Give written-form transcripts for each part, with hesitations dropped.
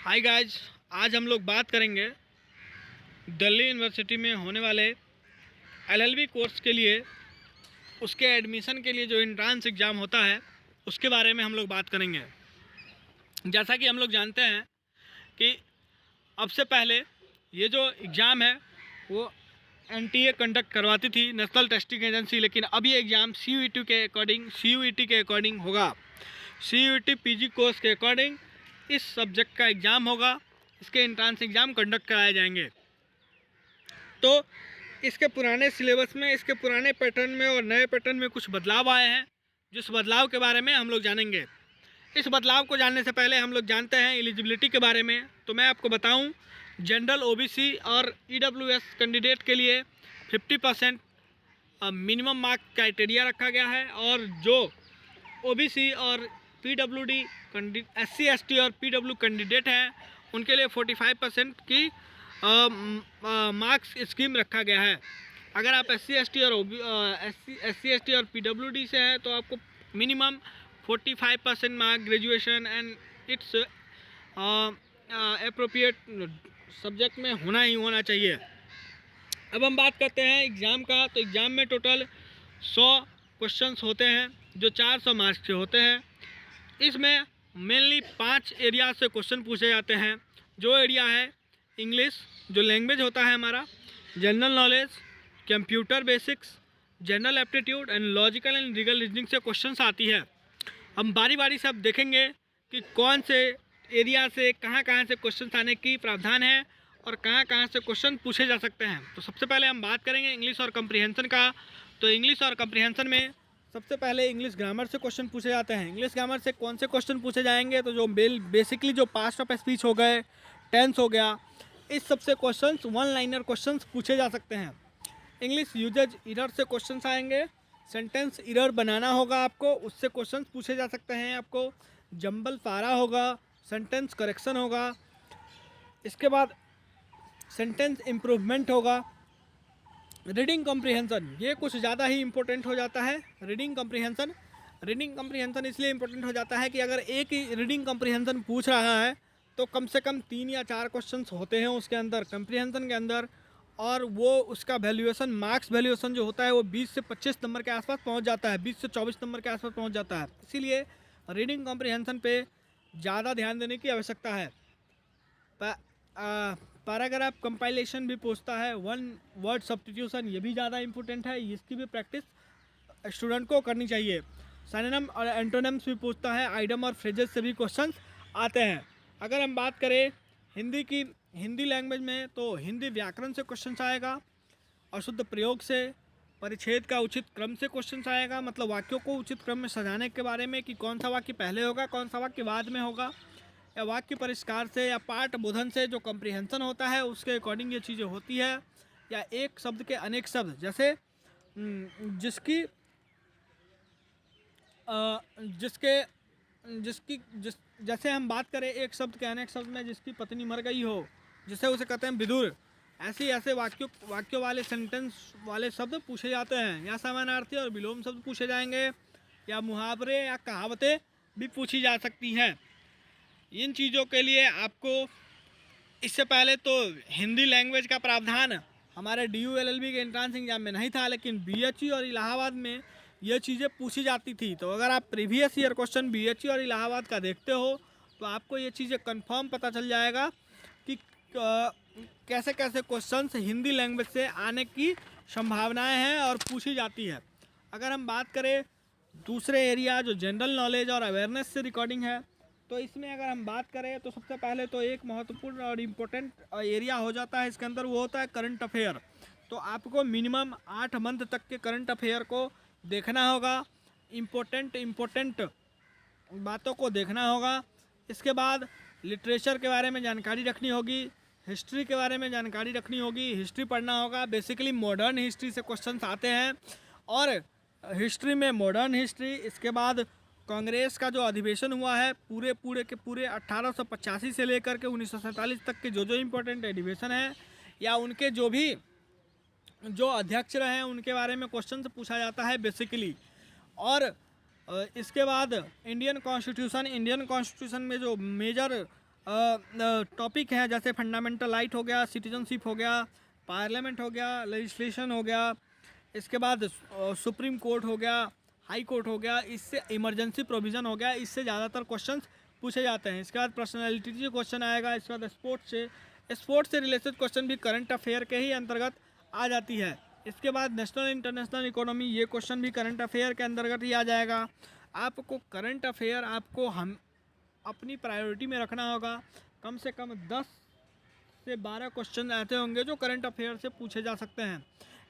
Hi guys, आज हम लोग बात करेंगे दिल्ली यूनिवर्सिटी में होने वाले एलएलबी कोर्स के लिए उसके एडमिशन के लिए जो एंट्रेंस एग्ज़ाम होता है उसके बारे में हम लोग बात करेंगे। जैसा कि हम लोग जानते हैं कि अब से पहले ये जो एग्ज़ाम है वो एनटीए कंडक्ट करवाती थी, नेशनल टेस्टिंग एजेंसी, लेकिन अब ये एग्ज़ाम सीयूईटी के अकॉर्डिंग होगा। सीयूईटी पीजी कोर्स के अकॉर्डिंग इस सब्जेक्ट का एग्ज़ाम होगा, इसके एंट्रेंस एग्ज़ाम कंडक्ट कराए जाएंगे। तो इसके पुराने सिलेबस में, इसके पुराने पैटर्न में और नए पैटर्न में कुछ बदलाव आए हैं, जिस बदलाव के बारे में हम लोग जानेंगे। इस बदलाव को जानने से पहले हम लोग जानते हैं एलिजिबिलिटी के बारे में। तो मैं आपको बताऊं, जनरल ओबीसी और ईडब्ल्यूएस कैंडिडेट के लिए 50% मिनिमम मार्क क्राइटेरिया रखा गया है, और जो ओबीसी और पीडब्ल्यूडी एससी एसटी और पीडब्ल्यू कैंडिडेट हैं उनके लिए 45% की मार्क्स स्कीम रखा गया है। अगर आप एससी एसटी और पीडब्ल्यूडी से हैं तो आपको minimum 45% mark graduation and it's appropriate subject में होना चाहिए। अब हम बात करते हैं एग्ज़ाम का। तो एग्ज़ाम में टोटल 100 क्वेश्चंस होते हैं जो 400 मार्क्स के होते हैं। इसमें मेनली 5 एरिया से क्वेश्चन पूछे जाते हैं। जो एरिया है इंग्लिश, जो लैंग्वेज होता है हमारा, general knowledge, computer basics, general aptitude and logical and legal reasoning से क्वेश्चंस आती है। हम बारी बारी से अब देखेंगे कि कौन से एरिया से कहाँ से क्वेश्चन आने की प्रावधान है और कहाँ से क्वेश्चन पूछे जा सकते हैं। तो सबसे पहले हम बात करेंगे इंग्लिश और कम्प्रीहेंसन का। तो इंग्लिश और कम्प्रीहेंसन में सबसे पहले इंग्लिश ग्रामर से क्वेश्चन पूछे जाते हैं। इंग्लिश ग्रामर से कौन से क्वेश्चन पूछे जाएंगे? तो जो बेसिकली जो पास्ट ऑफ स्पीच हो गए, टेंस हो गया, इस सबसे क्वेश्चंस वन लाइनर क्वेश्चंस पूछे जा सकते हैं। इंग्लिश यूजेज एरर से क्वेश्चंस आएंगे। सेंटेंस एरर बनाना होगा आपको, उससे क्वेश्चंस पूछे जा सकते हैं। आपको जंबल फारा होगा, सेंटेंस करेक्शन होगा, इसके बाद सेंटेंस इम्प्रूवमेंट होगा। रीडिंग कॉम्प्रिहेंसन, ये कुछ ज़्यादा ही इम्पोर्टेंट हो जाता है। रीडिंग कॉम्प्रिहेंसन इसलिए इम्पोर्टेंट हो जाता है कि अगर एक ही रीडिंग कॉम्प्रिहेंसन पूछ रहा है तो कम से कम 3 या 4 क्वेश्चंस होते हैं उसके अंदर, कॉम्प्रिहेंसन के अंदर, और वो उसका वैल्यूएशन, मार्क्स वैल्यूएशन जो होता है वो 20 से 25 नंबर के आसपास पहुंच जाता है, 20 से 24 नंबर के आसपास पहुंच जाता है। इसीलिए रीडिंग कॉम्प्रिहेंसन पे ज़्यादा ध्यान देने की आवश्यकता है। पैराग्राफ कंपाइलेशन भी पूछता है, वन वर्ड सब्स्टिट्यूशन, ये भी ज़्यादा इंपॉर्टेंट है, इसकी भी प्रैक्टिस स्टूडेंट को करनी चाहिए। सिनोनिम और एंटोनिम्स भी पूछता है, आइडम और फ्रेजेस से भी क्वेश्चन आते हैं। अगर हम बात करें हिंदी लैंग्वेज में, तो हिंदी व्याकरण से क्वेश्चन आएगा, अशुद्ध प्रयोग से, परिच्छेद का उचित क्रम से क्वेश्चन आएगा, मतलब वाक्यों को उचित क्रम में सजाने के बारे में कि कौन सा वाक्य पहले होगा, कौन सा वाक्य बाद में होगा, या वाक्य परिष्कार से या पाठ बोधन से जो कम्प्रीहेंसन होता है उसके अकॉर्डिंग ये चीज़ें होती है। या एक शब्द के अनेक शब्द, जैसे जैसे हम बात करें एक शब्द के अनेक शब्द में, जिसकी पत्नी मर गई हो, जिसे उसे कहते हैं विदुर। ऐसे वाक्यों वाले सेंटेंस वाले शब्द पूछे जाते हैं। या समानार्थी और विलोम शब्द पूछे जाएंगे, या मुहावरे या कहावतें भी पूछी जा सकती हैं। इन चीज़ों के लिए आपको इससे पहले तो हिंदी लैंग्वेज का प्रावधान हमारे DU LLB के एंट्रेंस एग्जाम में नहीं था, लेकिन BHE और इलाहाबाद में ये चीज़ें पूछी जाती थी। तो अगर आप प्रीवियस ईयर क्वेश्चन BHE और इलाहाबाद का देखते हो तो आपको ये चीज़ें कंफर्म पता चल जाएगा कि कैसे क्वेश्चंस हिंदी लैंग्वेज से आने की संभावनाएं हैं और पूछी जाती है। अगर हम बात करें दूसरे एरिया जो जनरल नॉलेज और अवेयरनेस से रिकॉर्डिंग है, तो इसमें अगर हम बात करें तो सबसे पहले तो एक महत्वपूर्ण और इम्पोर्टेंट एरिया हो जाता है इसके अंदर, वो होता है करंट अफेयर। तो आपको मिनिमम 8 मंथ तक के करंट अफेयर को देखना होगा, इम्पोर्टेंट बातों को देखना होगा। इसके बाद लिटरेचर के बारे में जानकारी रखनी होगी, हिस्ट्री के बारे में जानकारी रखनी होगी, हिस्ट्री पढ़ना होगा। बेसिकली मॉडर्न हिस्ट्री से क्वेश्चंस आते हैं, और हिस्ट्री में मॉडर्न हिस्ट्री, इसके बाद कांग्रेस का जो अधिवेशन हुआ है पूरे 1885 से लेकर के 1947 तक के जो इम्पोर्टेंट अधिवेशन है, या उनके जो अध्यक्ष रहे हैं उनके बारे में क्वेश्चन पूछा जाता है बेसिकली। और इसके बाद इंडियन कॉन्स्टिट्यूशन में जो मेजर टॉपिक है, जैसे फंडामेंटल राइट हो गया, सिटीजनशिप हो गया, पार्लियामेंट हो गया, लेजिस्लेशन हो गया, इसके बाद सुप्रीम कोर्ट हो गया, हाई कोर्ट हो गया, इससे इमरजेंसी प्रोविज़न हो गया, इससे ज़्यादातर क्वेश्चंस पूछे जाते हैं। इसके बाद पर्सनैलिटी से क्वेश्चन आएगा, इसके बाद स्पोर्ट्स से रिलेटेड क्वेश्चन भी करंट अफेयर के ही अंतर्गत आ जाती है। इसके बाद नेशनल इंटरनेशनल इकोनॉमी, ये क्वेश्चन भी करंट अफेयर के अंतर्गत ही आ जाएगा। आपको करंट अफेयर आपको हम अपनी प्रायोरिटी में रखना होगा। कम से कम 10 से 12 क्वेश्चन ऐसे होंगे जो करंट अफेयर से पूछे जा सकते हैं।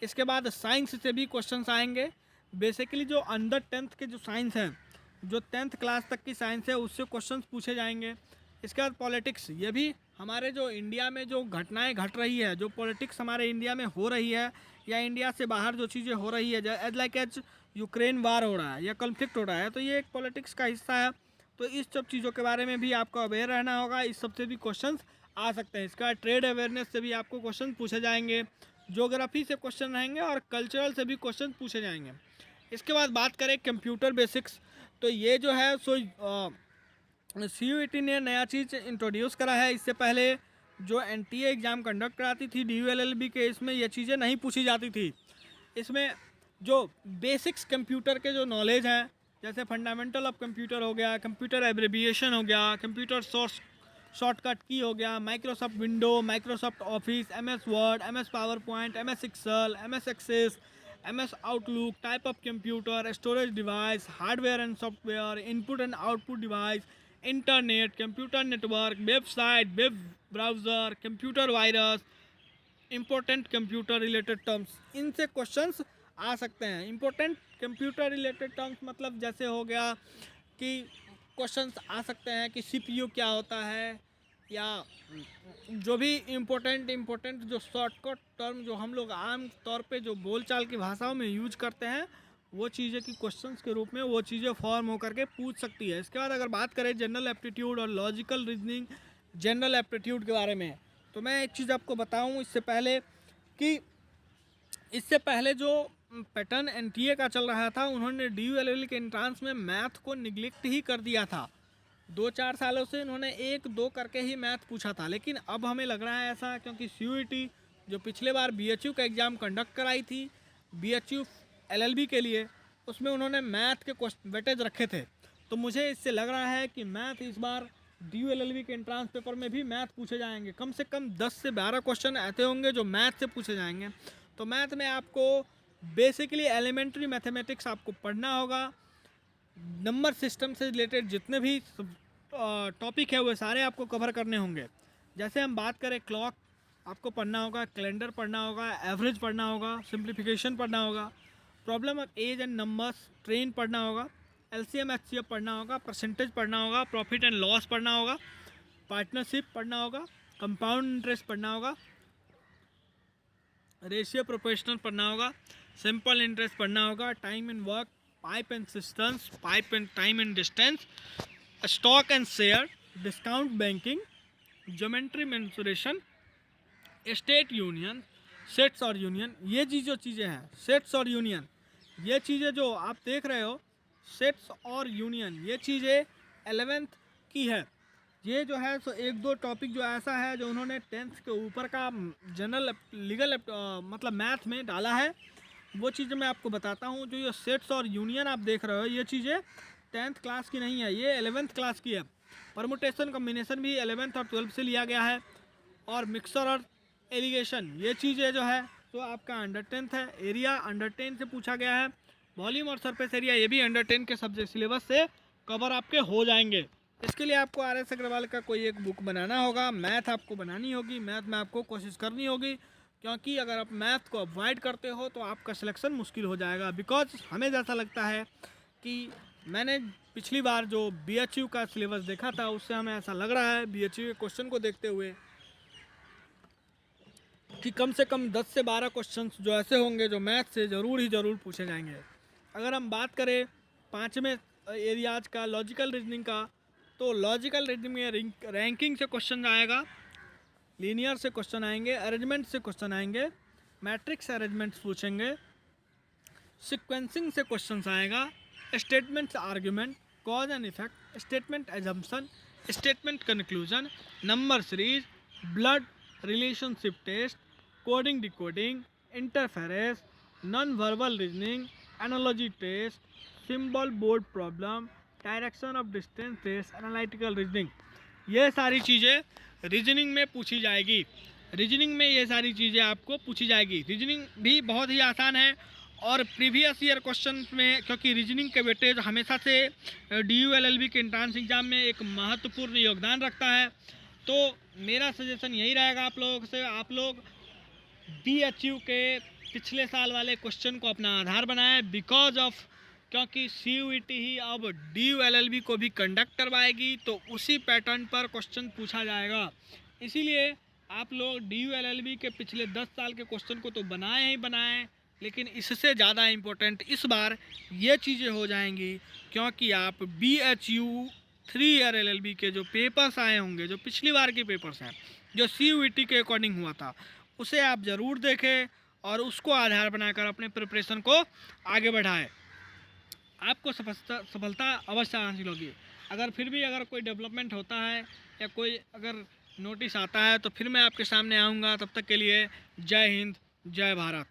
इसके बाद साइंस से भी क्वेश्चंस आएंगे। बेसिकली जो अंडर 10th के जो साइंस हैं, जो 10th क्लास तक की साइंस है, उससे क्वेश्चंस पूछे जाएंगे। इसके बाद पॉलिटिक्स, ये भी हमारे जो इंडिया में जो घटनाएं घट रही है, जो पॉलिटिक्स हमारे इंडिया में हो रही है या इंडिया से बाहर जो चीज़ें हो रही है, as like as Ukraine war हो रहा है या कॉन्फ्लिक्ट हो रहा है, तो ये एक पॉलिटिक्स का हिस्सा है। तो इस सब चीज़ों के बारे में भी आपको अवेयर रहना होगा। इस सब से भी क्वेश्चंस आ सकते हैं। इसका ट्रेड अवेयरनेस से भी आपको क्वेश्चन पूछे जाएंगे, ज्योग्राफी से क्वेश्चन रहेंगे और कल्चरल से भी क्वेश्चन पूछे जाएंगे। इसके बाद बात करें कंप्यूटर बेसिक्स, तो ये जो है सो CUET ने नया चीज़ इंट्रोड्यूस करा है। इससे पहले जो NTA एग्ज़ाम कंडक्ट कराती थी DULLB के, इसमें ये चीज़ें नहीं पूछी जाती थी। इसमें जो बेसिक्स कंप्यूटर के जो नॉलेज हैं, जैसे फंडामेंटल ऑफ कंप्यूटर हो गया, कंप्यूटर एब्रिविएशन हो गया, कंप्यूटर शॉर्टकट की हो गया, Microsoft Window, Microsoft Office, MS Word, MS Power Point, MS Excel, MS Access, MS Outlook, type of computer, storage device, hardware and software, input and output device, internet, computer network, website, web browser, computer virus, important computer related terms, इनसे questions आ सकते हैं। Important computer related terms मतलब जैसे हो गया कि questions आ सकते हैं कि CPU क्या होता है, या जो भी इम्पोर्टेंट जो शॉर्टकट टर्म जो हम लोग आम तौर पे जो बोलचाल की भाषाओं में यूज करते हैं, वो चीज़ें की क्वेश्चंस के रूप में वो चीज़ें फॉर्म होकर के पूछ सकती है। इसके बाद अगर बात करें जनरल एप्टीट्यूड और लॉजिकल रीजनिंग जनरल एप्टीट्यूड के बारे में, तो मैं एक चीज़ आपको बताऊं इससे पहले जो पैटर्न NTA का चल रहा था, उन्होंने DULL के एंट्रांस में मैथ को निगलेक्ट ही कर दिया था। 2-4 सालों से इन्होंने 1-2 करके ही मैथ पूछा था, लेकिन अब हमें लग रहा है ऐसा, क्योंकि CUET जो पिछले बार BHU का एग्ज़ाम कंडक्ट कराई थी BHU LLB के लिए, उसमें उन्होंने मैथ के वेटेज रखे थे। तो मुझे इससे लग रहा है कि मैथ इस बार DULLB के एंट्रांस पेपर में भी मैथ पूछे जाएंगे। कम से कम 10 से 12 क्वेश्चन ऐसे होंगे जो मैथ से पूछे जाएंगे। तो मैथ में आपको बेसिकली एलिमेंट्री मैथमेटिक्स आपको पढ़ना होगा। नंबर सिस्टम से रिलेटेड जितने भी टॉपिक है वो सारे आपको कवर करने होंगे। जैसे हम बात करें क्लॉक, आपको पढ़ना होगा, कैलेंडर पढ़ना होगा, एवरेज पढ़ना होगा, सिंप्लीफिकेशन पढ़ना होगा, problem of age and numbers, train पढ़ना होगा, LCM HCF पढ़ना होगा, परसेंटेज पढ़ना होगा, प्रॉफिट एंड लॉस पढ़ना होगा, पार्टनरशिप पढ़ना होगा, कंपाउंड इंटरेस्ट पढ़ना होगा, रेशियो प्रोपोर्शनल पढ़ना होगा, सिंपल इंटरेस्ट पढ़ना होगा, time and work, pipe and systems, pipe and time and distance, stock and share, discount banking, geometry mensuration, state union, sets और यूनियन, ये जो चीज़ें हैं सेट्स और यूनियन, ये चीज़ें जो आप देख रहे हो सेट्स और यूनियन, ये चीज़ें 11th की है। ये जो है सो 1-2 टॉपिक जो ऐसा है जो उन्होंने 10th के ऊपर का जनरल लीगल मतलब मैथ में डाला है, वो चीज़ें मैं आपको बताता हूँ। जो ये सेट्स और यूनियन आप देख रहे हो, ये चीज़ें 10th क्लास की नहीं है, ये 11th क्लास की है। परमुटेशन कम्बिनेशन भी 11th और 12th से लिया गया है, और मिक्सर और एलिगेशन, ये चीज़ें जो है तो आपका अंडर 10th है। एरिया अंडर 10 से पूछा गया है। वॉल्यूम और सरफेस एरिया, ये भी अंडर 10 के सब्जेक्ट सिलेबस से कवर आपके हो जाएंगे। इसके लिए आपको RS अग्रवाल का कोई एक बुक बनाना होगा, मैथ आपको बनानी होगी, मैथ में आपको कोशिश करनी होगी, क्योंकि अगर आप मैथ को अवॉइड करते हो तो आपका सिलेक्शन मुश्किल हो जाएगा। बिकॉज हमें जैसा लगता है कि मैंने पिछली बार जो BHU का सिलेबस देखा था, उससे हमें ऐसा लग रहा है BHU के क्वेश्चन को देखते हुए कि कम से कम 10 से 12 क्वेश्चन जो ऐसे होंगे जो मैथ से ज़रूर पूछे जाएंगे। अगर हम बात करें 5वें एरियाज का, लॉजिकल रीजनिंग का, तो लॉजिकल रीजनिंग में रैंकिंग से क्वेश्चन आएगा, लीनियर से क्वेश्चन आएंगे, अरेंजमेंट से क्वेश्चन आएंगे, मैट्रिक्स अरेंजमेंट्स पूछेंगे, सीक्वेंसिंग से क्वेश्चंस आएगा, statements argument, cause and effect, statement assumption, statement conclusion, number series, blood relationship test, coding decoding, interference, non verbal reasoning, analogy test, symbol board problem, direction of distance test, analytical reasoning, ये सारी चीज़ें reasoning में पूछी जाएगी। Reasoning में ये सारी चीज़ें आपको पूछी जाएगी। रीजनिंग भी बहुत ही आसान है और प्रीवियस ईयर क्वेश्चन में, क्योंकि रीजनिंग के वेटेज हमेशा से DU-LLB के एंट्रेंस एग्जाम में एक महत्वपूर्ण योगदान रखता है। तो मेरा सजेशन यही रहेगा आप लोगों से, आप लोग BHU के पिछले साल वाले क्वेश्चन को अपना आधार बनाएं, बिकॉज ऑफ क्योंकि CUET ही अब DU-LLB को भी कंडक्ट करवाएगी, तो उसी पैटर्न पर क्वेश्चन पूछा जाएगा। इसीलिए आप लोग DU-LLB के पिछले 10 साल के क्वेश्चन को तो बनाए ही बनाएं, लेकिन इससे ज़्यादा इम्पोर्टेंट इस बार ये चीज़ें हो जाएंगी, क्योंकि आप BHU 3 ईयर LLB के जो पेपर्स आए होंगे, जो पिछली बार के पेपर्स हैं, जो CUET के अकॉर्डिंग हुआ था, उसे आप ज़रूर देखें और उसको आधार बनाकर अपने प्रिपरेशन को आगे बढ़ाएं। आपको सफलता अवश्य हासिल होगी। अगर फिर भी अगर कोई डेवलपमेंट होता है या कोई अगर नोटिस आता है तो फिर मैं आपके सामने आऊँगा। तब तक के लिए जय हिंद, जय भारत।